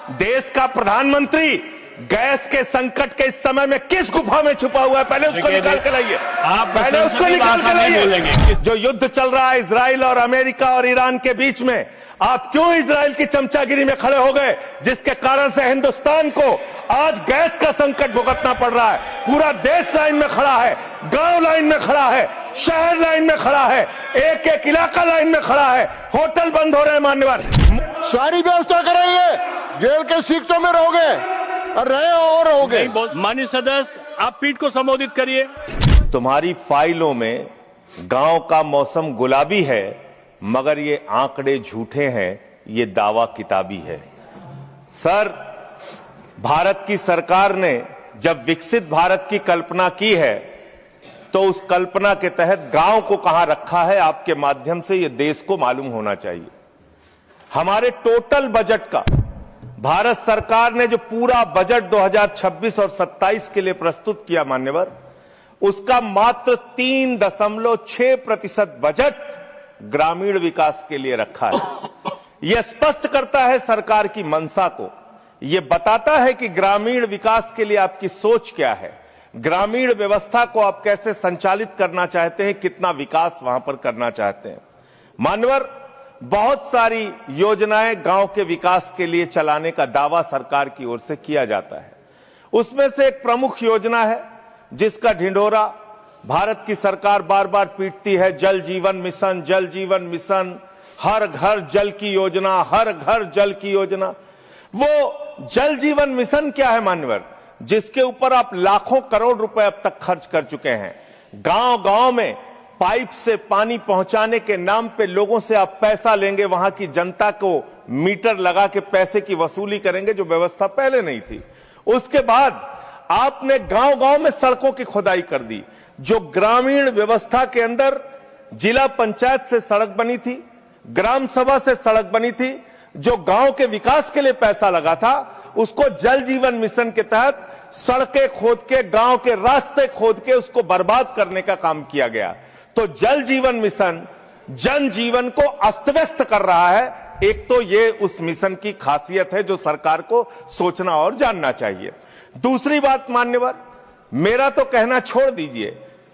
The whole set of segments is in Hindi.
देश का प्रधानमंत्री गैस के संकट के इस समय में किस गुफा में छुपा हुआ है? पहले उसको निकाल के लाइए। पहले उसको निकाल के लाइए। जो युद्ध चल रहा है इजराइल और अमेरिका और ईरान के बीच में, आप क्यों इजराइल की चमचागिरी में खड़े हो गए, जिसके कारण से हिंदुस्तान को आज गैस का संकट भुगतना पड़ रहा है? पूरा देश लाइन में खड़ा है, गांव लाइन में खड़ा है, शहर लाइन में खड़ा है, एक एक इलाका लाइन में खड़ा है, होटल बंद हो रहे हैं। मान्यवर, सारी व्यवस्था करेंगे, जेल के सीटों में रहोगे और रहे और रहोगे। माननीय सदस्य, आप पीठ को संबोधित करिए। तुम्हारी फाइलों में गांव का मौसम गुलाबी है, मगर ये आंकड़े झूठे हैं, ये दावा किताबी है। सर, भारत की सरकार ने जब विकसित भारत की कल्पना की है, तो उस कल्पना के तहत गांव को कहां रखा है, आपके माध्यम से ये देश को मालूम होना चाहिए। हमारे टोटल बजट का भारत सरकार ने जो पूरा बजट 2026 और 27 के लिए प्रस्तुत किया मान्यवर, उसका मात्र 3.6% बजट ग्रामीण विकास के लिए रखा है। यह स्पष्ट करता है सरकार की मंशा को। यह बताता है कि ग्रामीण विकास के लिए आपकी सोच क्या है, ग्रामीण व्यवस्था को आप कैसे संचालित करना चाहते हैं, कितना विकास वहां पर करना चाहते हैं। मान्यवर, बहुत सारी योजनाएं गांव के विकास के लिए चलाने का दावा सरकार की ओर से किया जाता है। उसमें से एक प्रमुख योजना है जिसका ढिंढोरा भारत की सरकार बार बार पीटती है, जल जीवन मिशन, जल जीवन मिशन, हर घर जल की योजना, हर घर जल की योजना। वो जल जीवन मिशन क्या है मान्यवर, जिसके ऊपर आप लाखों करोड़ रुपए अब तक खर्च कर चुके हैं। गांव गांव में पाइप से पानी पहुंचाने के नाम पे लोगों से आप पैसा लेंगे, वहां की जनता को मीटर लगा के पैसे की वसूली करेंगे, जो व्यवस्था पहले नहीं थी। उसके बाद आपने गांव गांव में सड़कों की खुदाई कर दी। जो ग्रामीण व्यवस्था के अंदर जिला पंचायत से सड़क बनी थी, ग्राम सभा से सड़क बनी थी, जो गांव के विकास के लिए पैसा लगा था, उसको जल जीवन मिशन के तहत सड़कें खोद के, गांव के रास्ते खोद के उसको बर्बाद करने का काम किया गया। तो जल जीवन मिशन जन जीवन को अस्त व्यस्त कर रहा है। एक तो ये उस मिशन की खासियत है जो सरकार को सोचना और जानना चाहिए। दूसरी बात मान्यवर, मेरा तो कहना छोड़ दीजिए,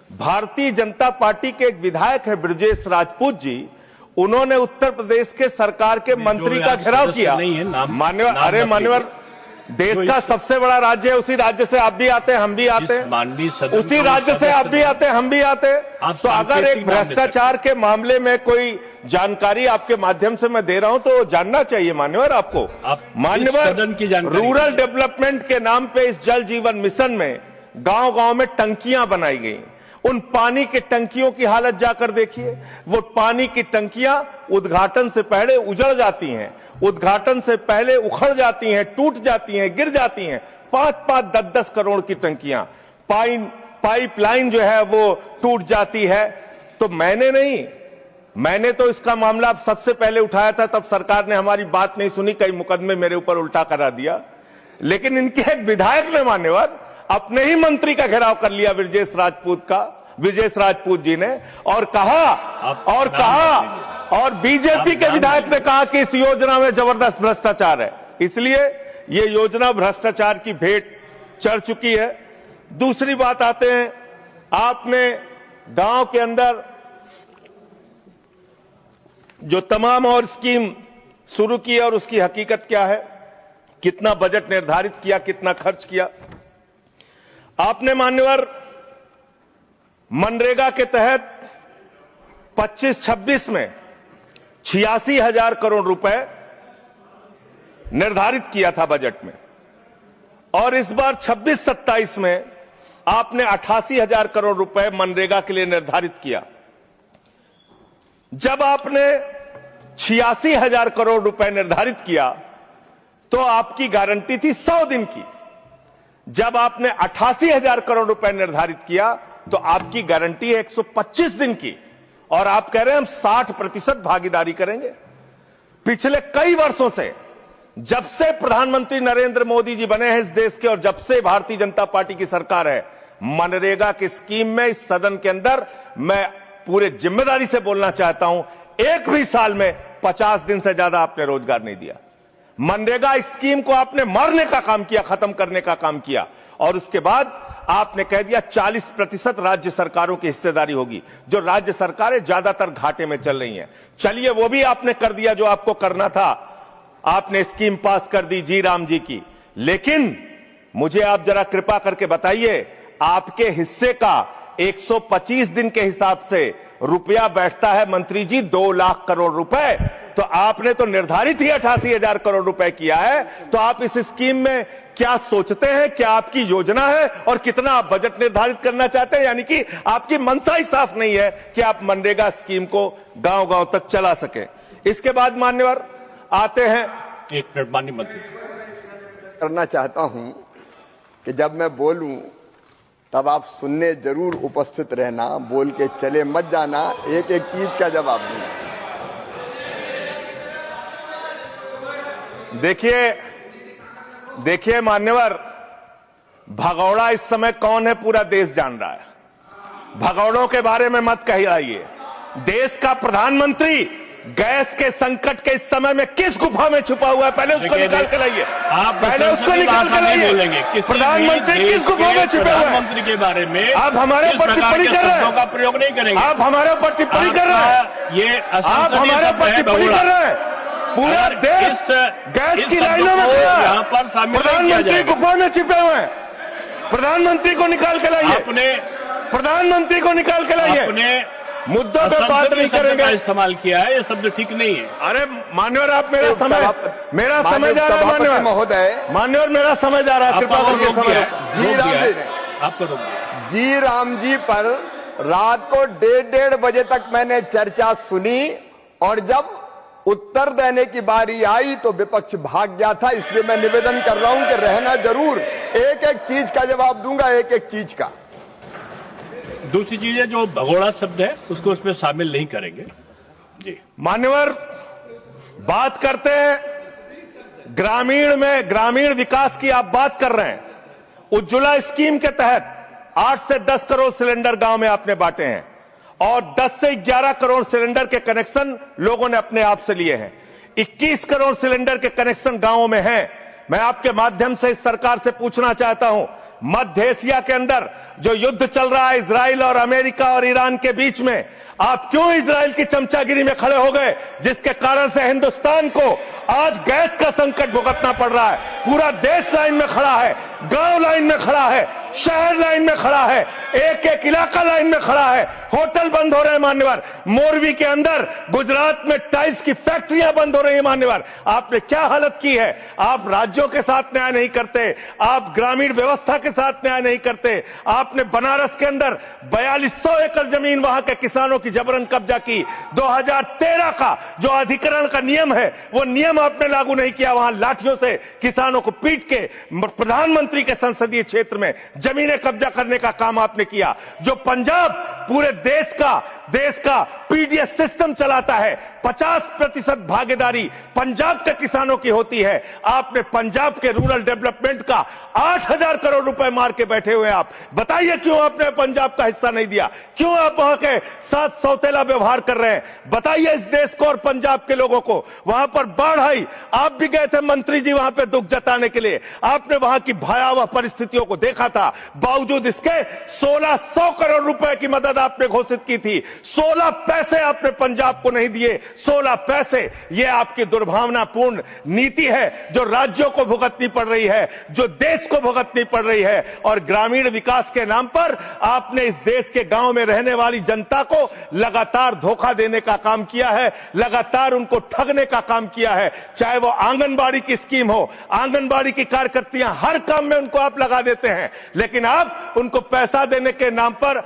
भारतीय जनता पार्टी के एक विधायक है ब्रजेश राजपूत जी, उन्होंने उत्तर प्रदेश के सरकार के मंत्री का घेराव किया। मान्यवर, अरे मान्यवर, देश का सबसे बड़ा राज्य है, उसी राज्य से आप भी आते हैं, हम भी आते हैं, उसी राज्य से आप भी आते हैं, हम भी आते हैं। तो अगर एक भ्रष्टाचार के मामले में कोई जानकारी आपके माध्यम से मैं दे रहा हूं तो जानना चाहिए मान्यवर आपको। मान्यवर, रूरल डेवलपमेंट के नाम पे इस जल जीवन मिशन में गांव गांव में टंकियां बनाई गई। उन पानी की टंकियों की हालत जाकर देखिए। वो पानी की टंकियां उद्घाटन से पहले उजड़ जाती हैं, उद्घाटन से पहले उखड़ जाती हैं, टूट जाती हैं, गिर जाती हैं। 5-5, 10-10 करोड़ की टंकियां, पाइपलाइन जो है वो टूट जाती है। तो मैंने तो इसका मामला सबसे पहले उठाया था, तब सरकार ने हमारी बात नहीं सुनी, कई मुकदमे मेरे ऊपर उल्टा करा दिया। लेकिन इनके एक विधायक ने मान्यवर अपने ही मंत्री का घेराव कर लिया, ब्रजेश राजपूत जी ने, और बीजेपी के विधायक ने कहा कि इस योजना में जबरदस्त भ्रष्टाचार है। इसलिए ये योजना भ्रष्टाचार की भेंट चढ़ चुकी है। दूसरी बात आते हैं, आपने गांव के अंदर जो तमाम और स्कीम शुरू की और उसकी हकीकत क्या है, कितना बजट निर्धारित किया, कितना खर्च किया। आपने मान्यवर मनरेगा के तहत 25-26 में 86,000 करोड़ रुपए निर्धारित किया था बजट में, और इस बार 26-27 में आपने 88,000 करोड़ रुपए मनरेगा के लिए निर्धारित किया। जब आपने 86,000 करोड़ रुपए निर्धारित किया तो आपकी गारंटी थी 100 दिन की। जब आपने 88,000 करोड़ रुपए निर्धारित किया तो आपकी गारंटी है 125 दिन की, और आप कह रहे हैं हम 60% भागीदारी करेंगे। पिछले कई वर्षों से, जब से प्रधानमंत्री नरेंद्र मोदी जी बने हैं इस देश के, और जब से भारतीय जनता पार्टी की सरकार है, मनरेगा की स्कीम में इस सदन के अंदर मैं पूरे जिम्मेदारी से बोलना चाहता हूं, एक भी साल में 50 दिन से ज्यादा आपने रोजगार नहीं दिया। मनरेगा स्कीम को आपने मारने का काम किया, खत्म करने का काम किया, और उसके बाद आपने कह दिया 40% राज्य सरकारों की हिस्सेदारी होगी। जो राज्य सरकारें ज्यादातर घाटे में चल रही हैं, चलिए वो भी आपने कर दिया जो आपको करना था, आपने स्कीम पास कर दी जी राम जी की। लेकिन मुझे आप जरा कृपा करके बताइए, आपके हिस्से का 125 दिन के हिसाब से रुपया बैठता है मंत्री जी 2 लाख करोड़ रुपए, तो आपने तो निर्धारित ही 88,000 करोड़ रुपए किया है। तो आप इस स्कीम में क्या सोचते हैं, क्या आपकी योजना है और कितना आप बजट निर्धारित करना चाहते हैं? यानी कि आपकी मंशा ही साफ नहीं है कि आप मनरेगा स्कीम को गांव-गांव तक चला सके। इसके बाद मान्यवर आते हैं, एक मिनट माननीय मंत्री। करना चाहता हूं कि जब मैं बोलूं तब आप सुनने जरूर उपस्थित रहना, बोल के चले मत जाना, एक एक चीज का जवाब दूंगा। देखिए मान्यवर, भगौड़ा इस समय कौन है पूरा देश जान रहा है। भगौड़ों के बारे में मत कहिए। देश का प्रधानमंत्री गैस के संकट के इस समय में किस गुफा में छुपा हुआ है, पहले उसको निकाल के लाइए। आप पहले उसको निकाल के लाइए। प्रधानमंत्री किस गुफा में छुपे हुए हैं? प्रधानमंत्री के बारे में आप हमारे ऊपर टिप्पणी कर रहे हैं, का प्रयोग नहीं करेंगे। आप हमारे ऊपर टिप्पणी कर रहे हैं, ये आप हमारे ऊपर टिप्पणी कर रहे हैं। पूरा देश गैस की लाइनों में खड़ा है, यहाँ पर शामिल प्रधानमंत्री गुफा में छिपे हुए हैं। प्रधानमंत्री को निकाल के लाइए, प्रधानमंत्री को निकाल के लाइए। मुद्दों पे बात नहीं करेंगे। इस्तेमाल किया है, ये शब्द ठीक नहीं है। अरे मान्यवर, आप मेरा समय जा रहा है। मान्यवर महोदय, मान्यवर मेरा समय जा रहा है, कृपा करके समय। जी राम जी ने आपको जी राम जी पर रात को 1:30 बजे तक मैंने चर्चा सुनी, और जब उत्तर देने की बारी आई तो विपक्ष भाग गया था। इसलिए मैं निवेदन कर रहा हूं कि रहना जरूर, एक एक चीज का जवाब दूंगा, एक एक चीज का। दूसरी चीज है, जो भगोड़ा शब्द है उसको उसमें शामिल नहीं करेंगे। जी मान्यवर, बात करते हैं ग्रामीण विकास की। आप बात कर रहे हैं, उज्ज्वला स्कीम के तहत 8 से 10 करोड़ सिलेंडर गांव में आपने बांटे हैं, और 10 से 11 करोड़ सिलेंडर के कनेक्शन लोगों ने अपने आप से लिए हैं। 21 करोड़ सिलेंडर के कनेक्शन गांवों में हैं। मैं आपके माध्यम से इस सरकार से पूछना चाहता हूं, मध्य एशिया के अंदर जो युद्ध चल रहा है इजराइल और अमेरिका और ईरान के बीच में, आप क्यों इजराइल की चमचागिरी में खड़े हो गए, जिसके कारण से हिंदुस्तान को आज गैस का संकट भुगतना पड़ रहा है। पूरा देश लाइन में खड़ा है, गांव लाइन में खड़ा है, शहर लाइन में खड़ा है, एक एक इलाका लाइन में खड़ा है। होटल बंद हो रहे हैं मान्यवर, मोरवी के अंदर गुजरात में टाइल्स की फैक्ट्रियां बंद हो रही है मान्यवर। आपने क्या हालत की है। आप राज्यों के साथ न्याय नहीं करते, आप ग्रामीण व्यवस्था के साथ न्याय नहीं करते। आपने बनारस के अंदर 4200 एकड़ जमीन वहां के किसानों की जबरन कब्जा की। 2013 का जो अधिकरण का नियम है, वो नियम आपने लागू नहीं किया। वहां लाठियों से किसानों को पीट के प्रधानमंत्री के संसदीय क्षेत्र में जमीनें कब्जा करने का काम आपने किया। जो पंजाब पूरे देश का पीडीएस सिस्टम चलाता है, 50% भागीदारी पंजाब के किसानों की होती है। आपने पंजाब के रूरल डेवलपमेंट का 8,000 करोड़ रुपए मार के बैठे हुए। आप बताइए क्यों आपने पंजाब का हिस्सा नहीं दिया, क्यों आप वहां के साथ सौतेला व्यवहार कर रहे हैं। बताइए इस देश को और पंजाब के लोगों को। वहां पर बाढ़ आई, आप भी गए थे मंत्री जी वहां पे दुख जताने के लिए। आपने वहां की भयावह परिस्थितियों को देखा था, बावजूद इसके 1600 करोड़ रुपए की मदद आपने घोषित की थी। 16 पैसे आपने पंजाब को नहीं दिए, 16 पैसे। यह आपकी दुर्भावनापूर्ण नीति है जो राज्यों को भुगतनी पड़ रही है, जो देश को भुगतनी पड़ रही है। और ग्रामीण विकास के नाम पर आपने इस देश के गांव में रहने वाली जनता को लगातार धोखा देने का काम किया है, लगातार उनको ठगने का काम किया है। चाहे वो आंगनबाड़ी की स्कीम हो, आंगनबाड़ी की कार्यकर्तियां, हर काम में उनको आप लगा देते हैं, लेकिन आप उनको पैसा देने के नाम पर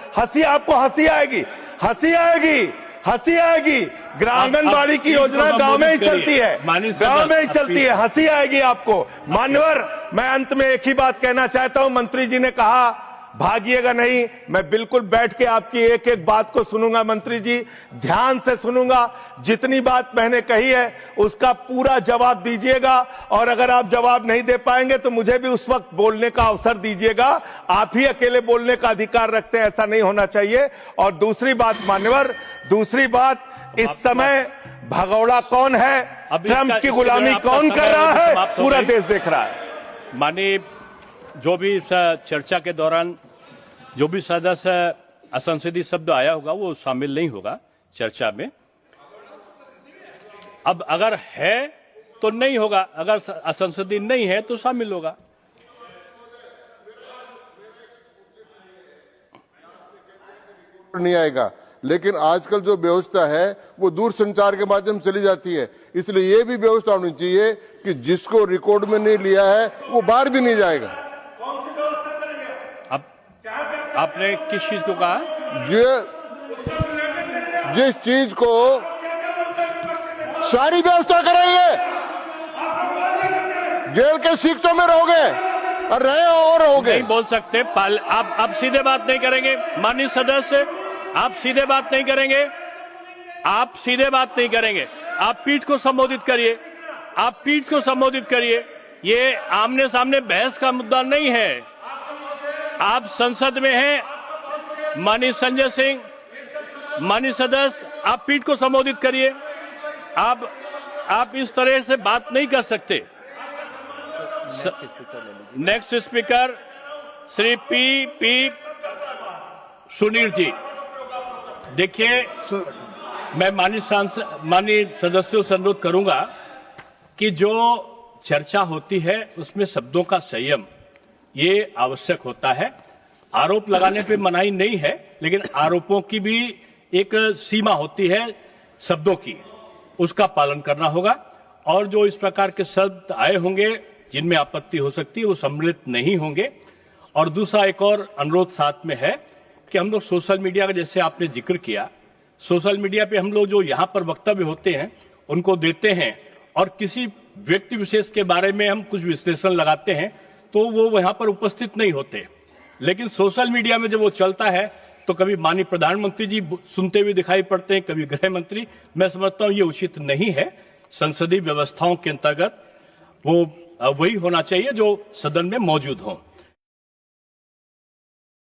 आपको हंसी आएगी, हंसी आएगी, हंसी आएगी। आंगनबाड़ी की योजना गांव में ही चलती है, गांव में ही चलती है, हंसी आएगी आपको। मान्यवर, मैं अंत में एक ही बात कहना चाहता हूं। मंत्री जी ने कहा भागिएगा नहीं, मैं बिल्कुल बैठ के आपकी एक एक बात को सुनूंगा। मंत्री जी, ध्यान से सुनूंगा। जितनी बात मैंने कही है उसका पूरा जवाब दीजिएगा, और अगर आप जवाब नहीं दे पाएंगे तो मुझे भी उस वक्त बोलने का अवसर दीजिएगा। आप ही अकेले बोलने का अधिकार रखते हैं, ऐसा नहीं होना चाहिए। और दूसरी बात मान्यवर, दूसरी बात, इस समय भगौड़ा कौन है अब ट्रंप की इसका गुलामी आपका कौन समय कर रहा है? समाप्त हो पूरा गई। देश देख रहा है। माननीय जो भी इस चर्चा के दौरान जो भी सदस्य असंसदीय शब्द आया होगा वो शामिल नहीं होगा चर्चा में। अब अगर है तो नहीं होगा, अगर असंसदीय नहीं है तो शामिल होगा। नहीं आएगा, लेकिन आजकल जो व्यवस्था है वो दूर संचार के माध्यम से चली जाती है, इसलिए ये भी व्यवस्था होनी चाहिए कि जिसको रिकॉर्ड में नहीं लिया है वो बाहर भी नहीं जाएगा। अब आपने किस चीज को कहा? जिस चीज को सारी व्यवस्था करेंगे, जेल के सीटों में रहोगे और रहे और रहोगे। नहीं बोल सकते, आप सीधे बात नहीं करेंगे माननीय सदस्य, आप सीधे बात नहीं करेंगे, आप सीधे बात नहीं करेंगे। आप पीठ को संबोधित करिए, आप पीठ को संबोधित करिए। ये आमने सामने बहस का मुद्दा नहीं है। आप संसद में हैं, माननीय संजय सिंह, माननीय सदस्य, आप पीठ को संबोधित करिए। आप इस तरह से बात नहीं कर सकते। Next speaker Shri P Sunil ji. देखिए, मैं माननीय सदस्यों से अनुरोध करूंगा कि जो चर्चा होती है उसमें शब्दों का संयम ये आवश्यक होता है। आरोप लगाने पे मनाही नहीं है, लेकिन आरोपों की भी एक सीमा होती है शब्दों की, उसका पालन करना होगा। और जो इस प्रकार के शब्द आए होंगे जिनमें आपत्ति हो सकती है वो सम्मिलित नहीं होंगे। और दूसरा एक और अनुरोध साथ में है कि हम लोग सोशल मीडिया का, जैसे आपने जिक्र किया, सोशल मीडिया पे हम लोग जो यहाँ पर वक्तव्य होते हैं उनको देते हैं और किसी व्यक्ति विशेष के बारे में हम कुछ विश्लेषण लगाते हैं तो वो वहां पर उपस्थित नहीं होते। लेकिन सोशल मीडिया में जब वो चलता है तो कभी माननीय प्रधानमंत्री जी सुनते हुए दिखाई पड़ते हैं, कभी गृह मंत्री। मैं समझता हूं ये उचित नहीं है। संसदीय व्यवस्थाओं के अंतर्गत वो वही होना चाहिए जो सदन में मौजूद हो।